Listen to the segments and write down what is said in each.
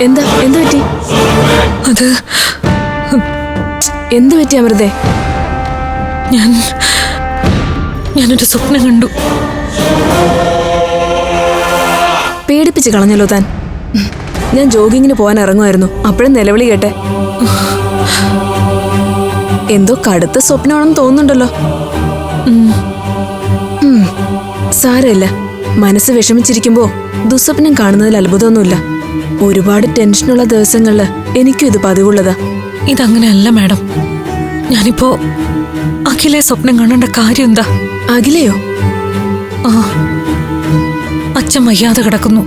എന്താ എന്ത് പറ്റി? അത് എന്ത് പറ്റി അമൃതേ? ഞാനൊരു സ്വപ്നം കണ്ടു. പേടിപ്പിച്ച് കളഞ്ഞല്ലോ താൻ. ഞാൻ ജോഗിങ്ങിന് പോകാൻ ഇറങ്ങുമായിരുന്നു, അപ്പോഴും നിലവിളി കേട്ടെ. എന്തോ കടുത്ത സ്വപ്നമാണെന്ന് തോന്നുന്നുണ്ടല്ലോ. സാരമില്ല, മനസ്സ് വിഷമിച്ചിരിക്കുമ്പോ ദുസ്വപ്നം കാണുന്നതിൽ അത്ഭുതമൊന്നുമില്ല. ഒരുപാട് ടെൻഷനുള്ള ദിവസങ്ങളില് എനിക്കും ഇത് പതിവുള്ളതാ. ഇതങ്ങനെയല്ല മാഡം. ഞാനിപ്പോ അഖിലെ സ്വപ്നം കാണേണ്ട കാര്യം എന്താ? അഖിലയോ? ആ, അച്ഛൻ വയ്യാതെ കിടക്കുന്നു.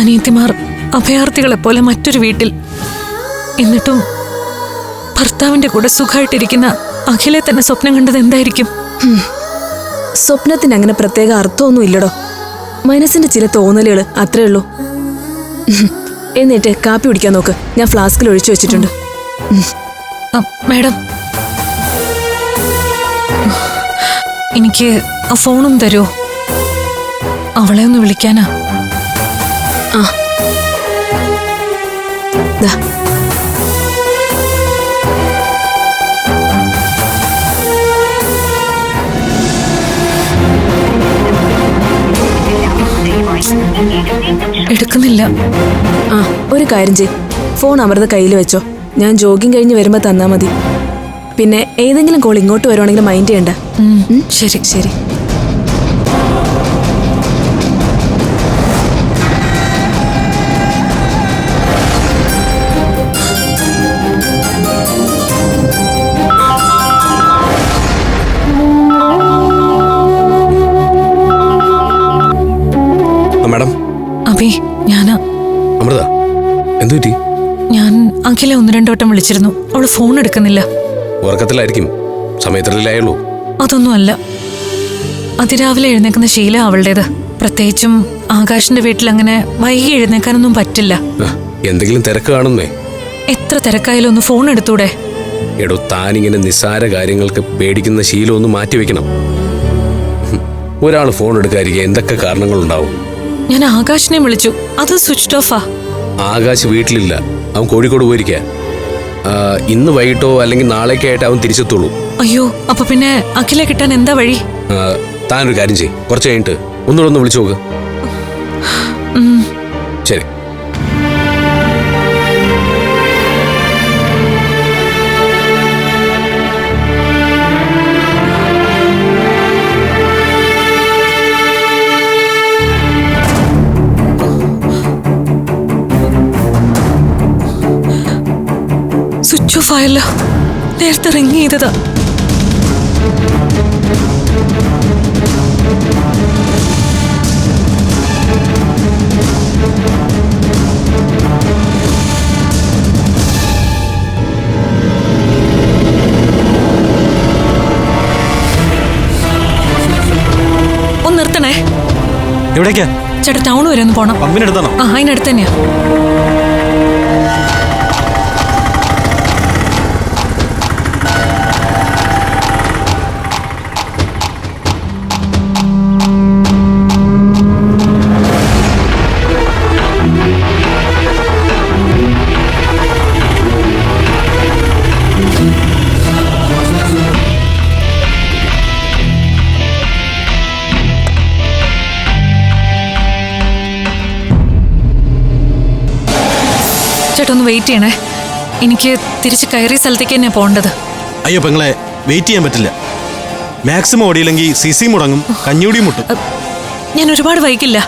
അനിയത്തിമാർ അഭയാർത്ഥികളെ പോലെ മറ്റൊരു വീട്ടിൽ. എന്നിട്ടും ഭർത്താവിന്റെ കൂടെ സുഖമായിട്ടിരിക്കുന്ന അഖിലെ തന്നെ സ്വപ്നം കണ്ടത് എന്തായിരിക്കും? സ്വപ്നത്തിന് അങ്ങനെ പ്രത്യേക അർത്ഥമൊന്നും ഇല്ലടോ. മനസ്സിന്റെ ചില തോന്നലുകൾ അത്രേ ഉള്ളൂ. എന്നിട്ട് കാപ്പി കുടിക്കാൻ നോക്ക്, ഞാൻ ഫ്ലാസ്കിൽ ഒഴിച്ചു വെച്ചിട്ടുണ്ട്. മാഡം, എനിക്ക് ആ ഫോണും തരുമോ? അവളെ ഒന്ന് വിളിക്കാനാ. ആ ദാ. എടുക്കുന്നില്ല. ആ, ഒരു കാര്യം ചെയ്, ഫോൺ അമൃത കയ്യിൽ വെച്ചോ. ഞാൻ ജോഗിങ് കഴിഞ്ഞ് വരുമ്പോ തന്നാ മതി. പിന്നെ ഏതെങ്കിലും കോൾ ഇങ്ങോട്ട് വരുവാണെങ്കിൽ മൈൻഡ് ചെയ്യണ്ട. ശരി ശരി. മാഡം. അഭി, ഞാനാ. അമൃത, എന്തു പറ്റി? ഞാൻ അഖിലെ 1-2 വട്ടം വിളിച്ചിരുന്നു, അവള് ഫോൺ എടുക്കുന്നില്ല. ഉറക്കത്തിലായിരിക്കും, സമയത്തിലായുള്ളൂ. അതൊന്നും അല്ല, അതിരാവിലെ എഴുന്നേക്കുന്ന ശീലം അവളുടേത്. പ്രത്യേകിച്ചും ആകാശിന്റെ വീട്ടിൽ അങ്ങനെ വൈകി എഴുന്നേക്കാനൊന്നും പറ്റില്ല. എന്തെങ്കിലും തിരക്ക് കാണുന്നേ? എത്ര തിരക്കായാലും ഒന്ന് ഫോൺ എടുത്തൂടെ? എടോ, താനിങ്ങനെ നിസ്സാര കാര്യങ്ങൾക്ക് പേടിക്കുന്ന ശീലം ഒന്ന് മാറ്റിവെക്കണം. ഒരാൾ ഫോൺ എടുക്കാതിരിക്കുക എന്തൊക്കെ കാരണങ്ങളുണ്ടാവും. ഞാൻ ആകാശിനെ വിളിച്ചു, അത് സ്വിച്ച് ഓഫാ. ആകാശ് വീട്ടിലില്ല, അവൻ കോഴിക്കോട് പോയിരിക്കുക. ഇന്ന് വൈകിട്ടോ അല്ലെങ്കിൽ നാളേക്കോ ആയിട്ട് അവൻ തിരിച്ചെത്തുള്ളൂ. അയ്യോ, അപ്പൊ പിന്നെ അഖിലെ കിട്ടാൻ എന്താ വഴി? താനൊരു കാര്യം ചെയ്യ്, കുറച്ച് കഴിഞ്ഞിട്ട് ഒന്നുകൂടെ വിളിച്ചു നോക്ക്. ശരി. സ്വിച്ച് ഓഫ് ആയല്ലോ, നേരത്തെ റിങ് ചെയ്തതാ. ഒന്ന് നിർത്തണേ. എവിടേക്കാ ചേട്ടാ? ടൗൺ വരെ ഒന്ന് പോണം. പമ്പിനടുത്താണോ? ആ, അതിനടുത്ത് തന്നെയാ. ചേട്ടാ, ഒന്ന് വെയിറ്റ് ചെയ്യണേ. എനിക്ക് തിരിച്ച് കയറിയ സ്ഥലത്തേക്ക് തന്നെയാണ് പോകേണ്ടത്. അയ്യോ പെങ്ങളെ, വെയിറ്റ് ചെയ്യാൻ പറ്റില്ല. മാക്സിമം ഓടിയില്ലെങ്കിൽ CC മുടങ്ങും, കഞ്ഞൂടി മുട്ടും. ഞാൻ ഒരുപാട് വൈകില്ല.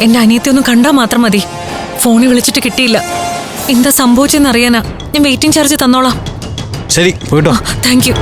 എൻ്റെ അനിയത്തെ ഒന്ന് കണ്ടാൽ മാത്രം മതി. ഫോണിൽ വിളിച്ചിട്ട് കിട്ടിയില്ല. എന്താ സംഭവിച്ചെന്ന് അറിയാനാ. ഞാൻ വെയിറ്റിംഗ് ചാർജ് തന്നോളാം. ശരി, പോയിട്ടോ. Thank you.